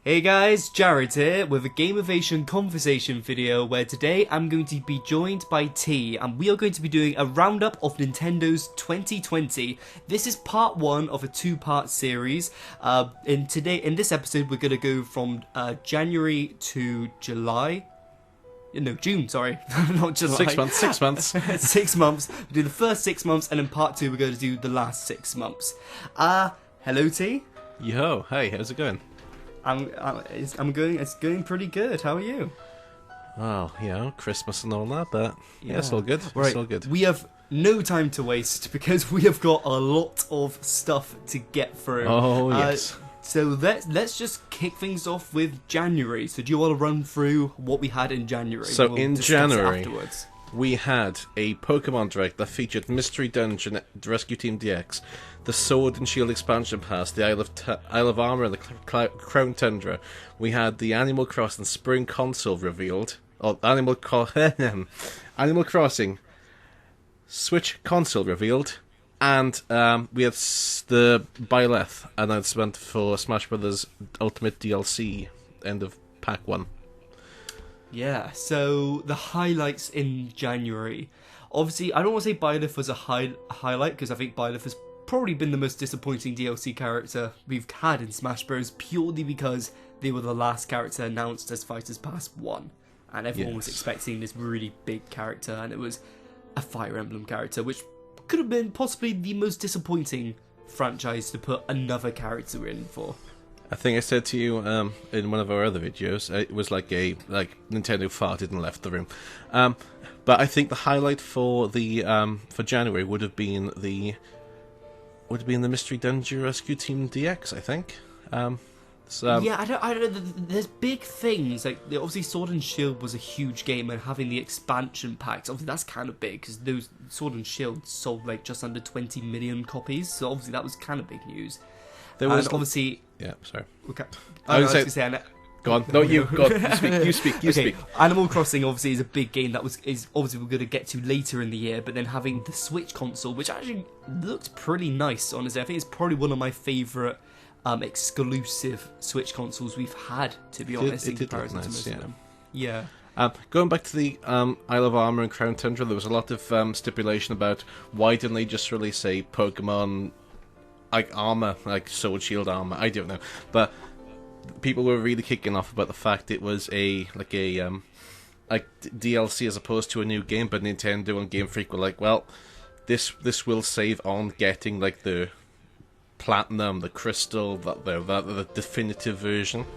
Hey guys, Jared here with a Gameovation conversation video where today I'm going to be joined by T and we are going to be doing a roundup of Nintendo's 2020. This is part one of a two-part series. In this episode we're going to go from January to July. No, June, sorry. Not July. 6 months, 6 months. 6 months. We'll do the first 6 months and in part two we're going to do the last 6 months. Hello T. Yo, hey, how's it going? It's going pretty good. How are you? Well, Christmas and all that, but yeah, it's all good. Right. It's all good. We have no time to waste because we have got a lot of stuff to get through. Oh, yes. So let's just kick things off with January. So do you want to run through what we had in January? So we'll in discuss January, afterwards. we had a Pokemon Direct that featured Mystery Dungeon Rescue Team DX, the Sword and Shield expansion pass, the Isle of Armor, and the Crown Tundra. We had the Animal Crossing Spring console revealed. Animal Crossing Switch console revealed. And we had the Byleth announcement for Smash Bros. Ultimate DLC, end of Pack 1. Yeah, so the highlights in January. Obviously, I don't want to say Byleth was a highlight because I think Byleth has probably been the most disappointing DLC character we've had in Smash Bros. Purely because they were the last character announced as Fighters Pass 1. And everyone was expecting this really big character, and it was a Fire Emblem character, which could have been possibly the most disappointing franchise to put another character in for. I think I said to you in one of our other videos, it was like Nintendo farted and left the room. But I think the highlight for the for January would have been the Mystery Dungeon Rescue Team DX. I think. Yeah, I don't. There's big things like obviously Sword and Shield was a huge game, and having the expansion packs, obviously that's kind of big because those Sword and Shield sold like just under 20 million copies. So obviously that was kind of big news. There was obviously. Yeah, sorry. Okay. I was going to say. Go on. No, you. Go on. You speak. You speak. Animal Crossing obviously is a big game that is obviously we're going to get to later in the year, but then having the Switch console, which actually looked pretty nice, honestly. I think it's probably one of my favourite exclusive Switch consoles we've had, to be honest, in comparison to most of them. Yeah. Going back to the Isle of Armor and Crown Tundra, there was a lot of stipulation about why didn't they just release a Pokemon like armor, like Sword Shield armor. I don't know, but people were really kicking off about the fact it was a DLC as opposed to a new game. But Nintendo and Game Freak were like, well, this will save on getting like the Platinum, the Crystal, the definitive version.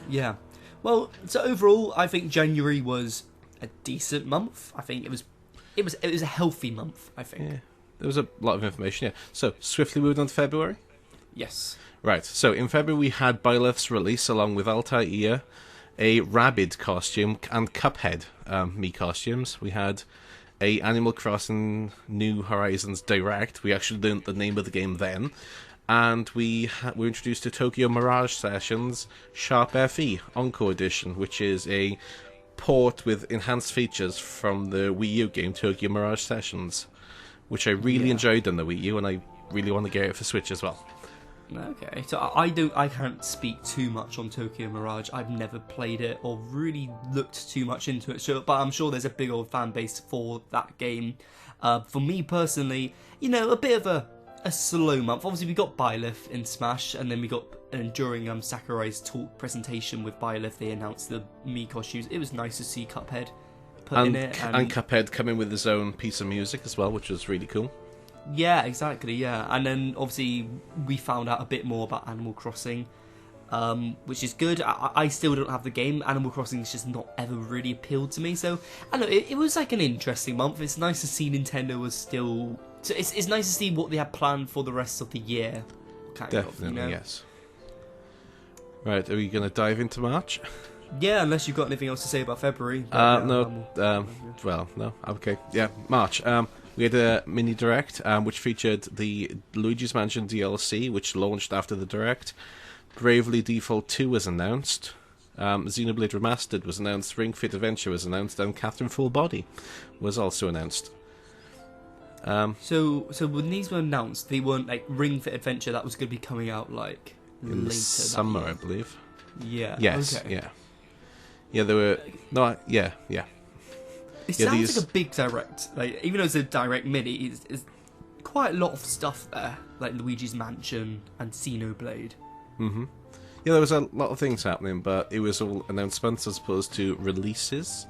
Yeah. Well, so overall, I think January was a decent month. I think it was a healthy month, I think. Yeah. There was a lot of information, yeah. So, swiftly moving on to February? Yes. Right, so in February we had Byleth's release along with Altair, a Rabid costume, and Cuphead Mii costumes. We had a Animal Crossing New Horizons Direct. We actually learned the name of the game then. And we were introduced to Tokyo Mirage Sessions Sharp FE Encore Edition, which is a port with enhanced features from the Wii U game Tokyo Mirage Sessions, which I really enjoyed on the Wii U, and I really want to get it for Switch as well. Okay, so I can't speak too much on Tokyo Mirage. I've never played it or really looked too much into it. So, but I'm sure there's a big old fan base for that game. For me personally, a bit of a slow month. Obviously, we got Byleth in Smash, and then we got during Sakurai's talk presentation with Byleth, they announced the Mii costumes. It was nice to see Cuphead put in it, and Cuphead coming with his own piece of music as well, which was really cool. Yeah, exactly, yeah. And then, obviously, we found out a bit more about Animal Crossing, which is good. I still don't have the game. Animal Crossing has just not ever really appealed to me, so, I don't know, it was like an interesting month. It's nice to see Nintendo was still... So it's nice to see what they have planned for the rest of the year, Definitely, yes. Right, are we going to dive into March? Yeah, unless you've got anything else to say about February. No, okay. Yeah, March. We had a mini direct, which featured the Luigi's Mansion DLC, which launched after the direct. Bravely Default 2 was announced. Xenoblade Remastered was announced. Ring Fit Adventure was announced, and Catherine Full Body was also announced. So when these were announced, they weren't like Ring Fit Adventure that was going to be coming out like in the later summer, that I year. believe. Yeah. Yes, Okay. yeah. Yeah, there were... No, yeah. It Yeah, sounds these- like a big direct. Like, even though it's a direct mini, it's quite a lot of stuff there, like Luigi's Mansion and Xenoblade. Yeah, there was a lot of things happening, but it was all announcements as opposed to releases.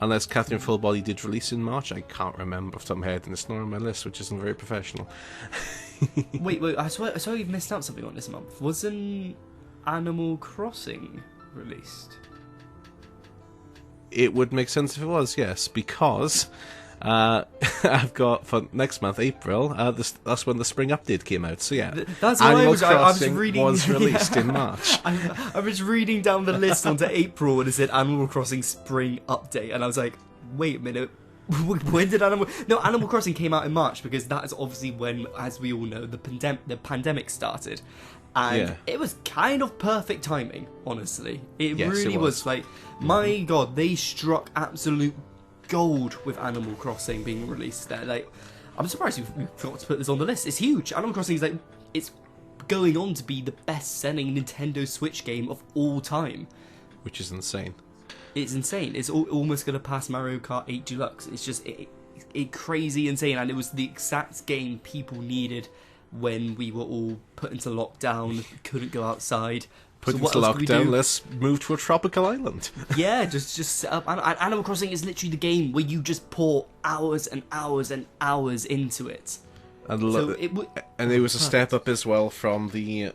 Unless Catherine Fullbody did release in March, I can't remember off the top of my head, and it's not on my list, which isn't very professional. Wait, I swear you've missed out something on this month. Wasn't Animal Crossing released? It would make sense if it was, yes, because I've got for next month, April. That's when the spring update came out. So yeah, That's why Animal I was Crossing reading. was released in March. I was reading down the list onto April and it said Animal Crossing Spring Update, and I was like, wait a minute. When did Animal Crossing came out in March, because that is obviously when, as we all know, the pandemic started, and it was kind of perfect timing. Honestly, it really was. Like, my God, they struck absolute gold with Animal Crossing being released there. Like, I'm surprised we forgot to put this on the list. It's huge. Animal Crossing is it's going on to be the best-selling Nintendo Switch game of all time, Which is insane. It's insane. It's almost going to pass Mario Kart 8 Deluxe. It's just crazy insane, and it was the exact game people needed when we were all put into lockdown, couldn't go outside. Put So into what else could we lockdown, do? let's move to a tropical island. Yeah, just set up. And Animal Crossing is literally the game where you just pour hours and hours and hours into it. And So it was a step up as well from the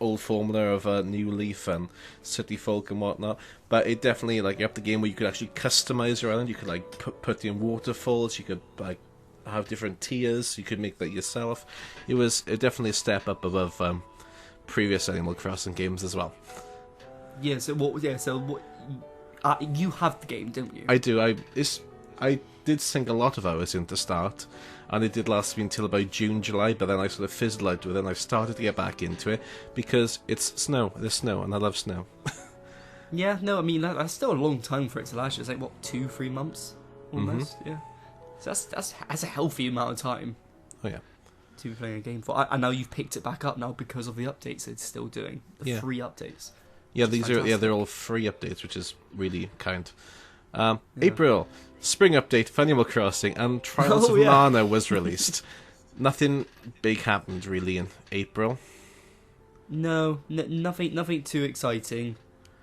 old formula of New Leaf and City Folk and whatnot. But it definitely, like, you have the game where you could actually customize your island. You could, like, put in waterfalls. You could, like, have different tiers. You could make that yourself. It was definitely a step up above previous Animal Crossing games as well. Yeah. So what? Yeah. So what? You have the game, don't you? I do. I did sink a lot of hours into start, and it did last me until about June, July, but then I sort of fizzled out with it, and I've started to get back into it, because it's snow, there's snow, and I love snow. Yeah. No. I mean, that's still a long time for it to last. It's like, what, 2-3 months almost. Yeah. So that's a healthy amount of time Oh yeah. to be playing a game for. And now you've picked it back up now because of the updates it's still doing. The Yeah. free updates. Yeah, Which is these are fantastic. they're all free updates, which is really kind. April, spring update for Animal Crossing, and Trials of Mana was released. Nothing big happened really in April. No, nothing too exciting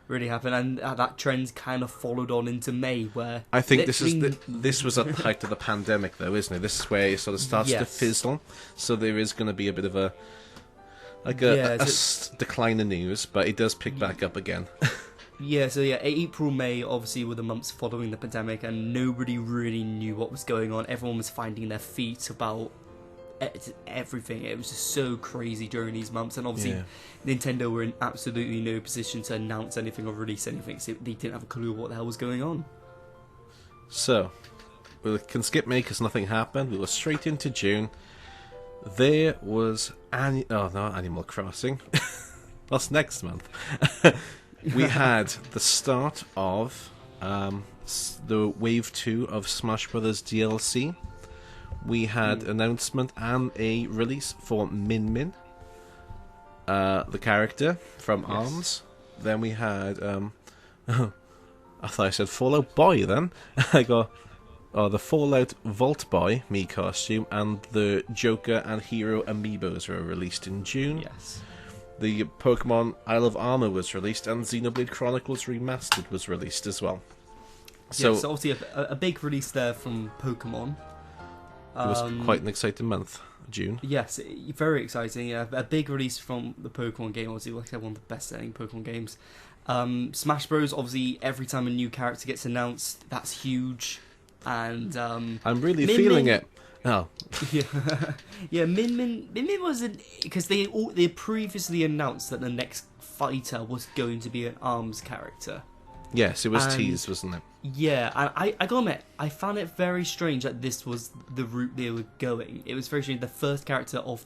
really happened, and that trend kind of followed on into May, where I think this was at the height of the pandemic, though, isn't it? This is where it sort of starts to Yes. fizzle. So there is going to be a bit of a decline in news, but it does pick back up again. Yeah, so yeah, April, May obviously were the months following the pandemic, and nobody really knew what was going on. Everyone was finding their feet about everything. It was just so crazy during these months, and obviously Nintendo were in absolutely no position to announce anything or release anything, so they didn't have a clue what the hell was going on. So, we can skip May because nothing happened. We go straight into June. There was Animal Crossing. That's next month. We had the start of the Wave 2 of Smash Brothers DLC. We had announcement and a release for Min Min, the character from ARMS. Then we had I thought I said Fallout Boy then. I go, the Fallout Vault Boy Mii costume and the Joker and Hero amiibos were released in June. Yes. The Pokemon Isle of Armor was released, and Xenoblade Chronicles Remastered was released as well. So obviously a big release there from Pokemon. It was quite an exciting month, June. Yes, very exciting. Yeah, a big release from the Pokemon game. Obviously, like I said, one of the best-selling Pokemon games. Smash Bros. Obviously, every time a new character gets announced, that's huge. And I'm really feeling it. Oh, yeah. Min Min wasn't, because they previously announced that the next fighter was going to be an ARMS character. yes, it was teased, wasn't it? Yeah, and I gotta admit, I found it very strange that this was the route they were going. It was very strange. The first character of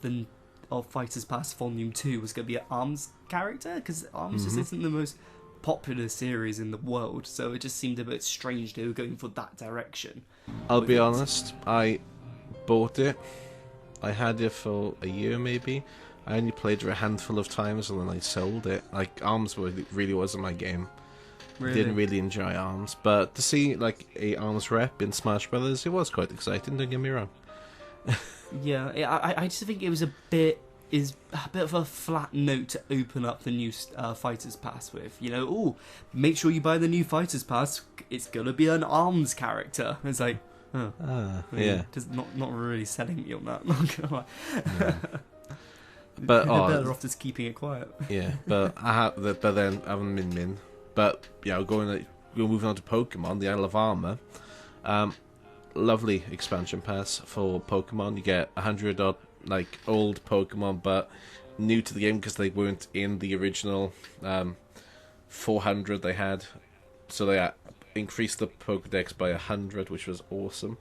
Fighters Pass Volume 2 was going to be an ARMS character, because ARMS just isn't the most popular series in the world, so it just seemed a bit strange they were going for that direction. I'll be honest, I bought it. I had it for a year maybe. I only played it a handful of times and then I sold it. Like, ARMS really wasn't my game. Really? Didn't really enjoy ARMS, but to see like a ARMS rep in Smash Brothers, it was quite exciting. Don't get me wrong. Yeah, I just think it was a bit of a flat note to open up the new Fighters Pass with. You know, make sure you buy the new Fighters Pass. It's gonna be an ARMS character. It's like, yeah, just not really selling me on that. Not gonna lie. Yeah. But they're better off just keeping it quiet. Yeah, but but then I haven't Min. But yeah, we're moving on to Pokemon, the Isle of Armor. Lovely expansion pass for Pokemon. You get 100 odd like old Pokemon, but new to the game because they weren't in the original 400 they had. So they increased the Pokedex by 100, which was awesome.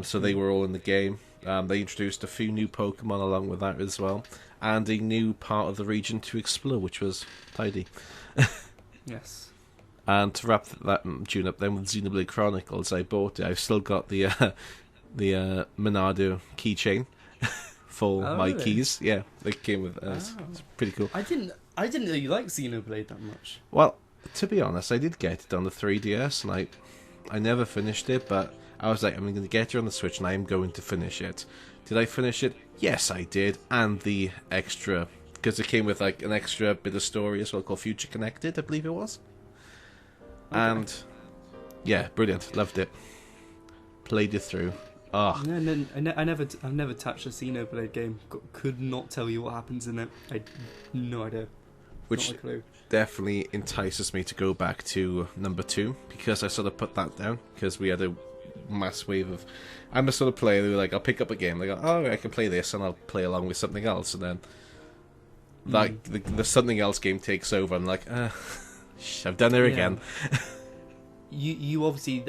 So they were all in the game. They introduced a few new Pokemon along with that as well, and a new part of the region to explore, which was tidy. Yes. And to wrap that tune up then with Xenoblade Chronicles, I bought it. I've still got the Monado keychain for my really? keys. Yeah, it came with us. It's pretty cool. I didn't know you liked Xenoblade that much. Well, to be honest, I did get it on the 3DS, and I never finished it, but I was like, I'm going to get it on the Switch, and I am going to finish it. Did I finish it? Yes, I did. And the extra, because it came with like an extra bit of story as well called Future Connected, I believe it was. Okay. And yeah, brilliant. Loved it. Played it through. Oh. No, I've never touched a Xenoblade game. Could not tell you what happens in it. I had no idea. Which not a clue. Definitely entices me to go back to number 2, because I sort of put that down because we had a mass wave of. I'm the sort of player who like I'll pick up a game, like I can play this, and I'll play along with something else, and then like the something else game takes over. I'm like, I've done it again. You obviously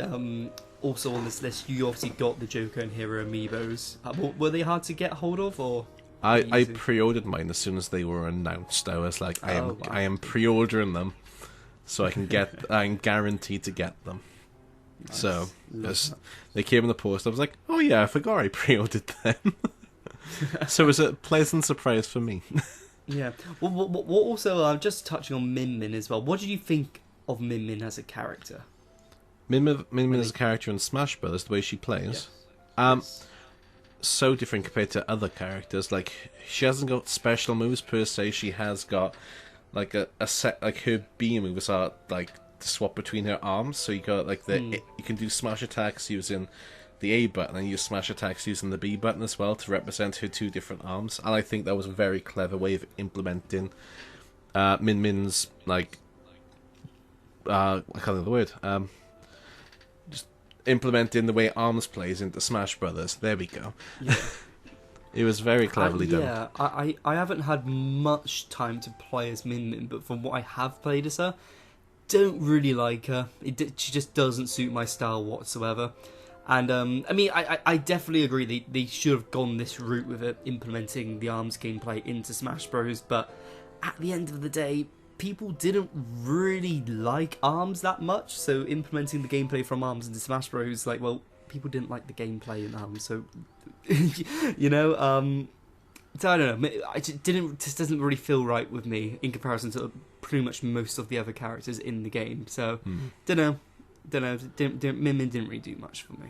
also on this list. You obviously got the Joker and Hero amiibos. Were they hard to get hold of, or? I pre-ordered mine as soon as they were announced. I was like, I am pre-ordering them, so I can get. I'm guaranteed to get them. Nice. So they came in the post. I was like, oh yeah, I forgot I pre-ordered them. So it was a pleasant surprise for me. Yeah. Well, what also, just touching on Min Min as well. What did you think of Min Min as a character? Min Min as a character in Smash Brothers, the way she plays, yes. So different compared to other characters. Like, she hasn't got special moves per se. She has got like a set, like her B moves are like to swap between her arms. So you got like you can do smash attacks using the A button and use smash attacks using the B button as well to represent her two different arms. And I think that was a very clever way of implementing Min Min's like I can't think of the word. Just implementing the way ARMS plays into Smash Brothers. There we go. Yeah. It was very cleverly done. Yeah, I haven't had much time to play as Min Min, but from what I have played as her, don't really like her. She just doesn't suit my style whatsoever. And I mean, I definitely agree they should have gone this route with it, implementing the ARMS gameplay into Smash Bros. But at the end of the day, people didn't really like ARMS that much, so implementing the gameplay from ARMS into Smash Bros. Like, well, people didn't like the gameplay in ARMS, so you know, so I don't know. It just doesn't really feel right with me in comparison to pretty much most of the other characters in the game. So don't know. Min Min didn't really do much for me.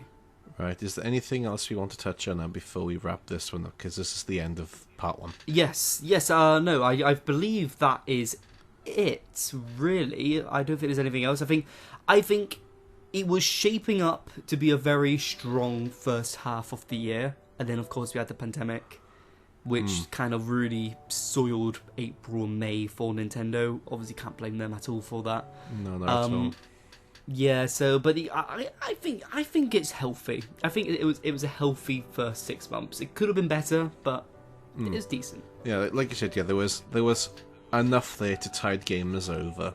Right. Is there anything else we want to touch on before we wrap this one up? Because this is the end of part 1. Yes. No, I believe that is it. Really, I don't think there's anything else. I think it was shaping up to be a very strong first half of the year, and then of course we had the pandemic, which kind of really soiled April and May for Nintendo. Obviously, can't blame them at all for that. No, not at all. Yeah, so but I think it's healthy. I think it was a healthy first 6 months. It could have been better, but it is decent. Yeah, like you said, yeah, there was enough there to tide gamers over.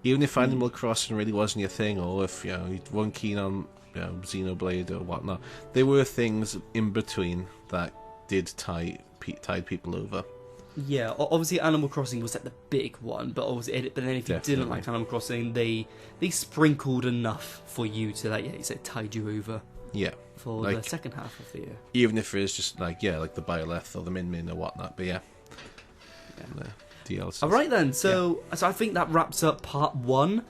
Even if Animal Crossing really wasn't your thing, or if you weren't keen on Xenoblade or whatnot, there were things in between that did tide people over. Yeah, obviously Animal Crossing was like the big one, but obviously, but then if you didn't like Animal Crossing, they sprinkled enough for you to tide you over. Yeah, for the second half of the year. Even if it is just like the Byleth or the Min Min or whatnot, but yeah, the DLCs. All right then, so I think that wraps up part 1.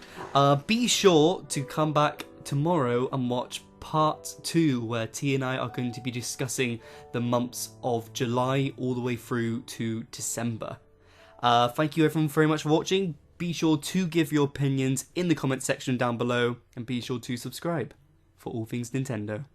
Be sure to come back tomorrow and watch part 2, where T and I are going to be discussing the months of July all the way through to December. Thank you everyone very much for watching. Be sure to give your opinions in the comment section down below, and be sure to subscribe for all things Nintendo.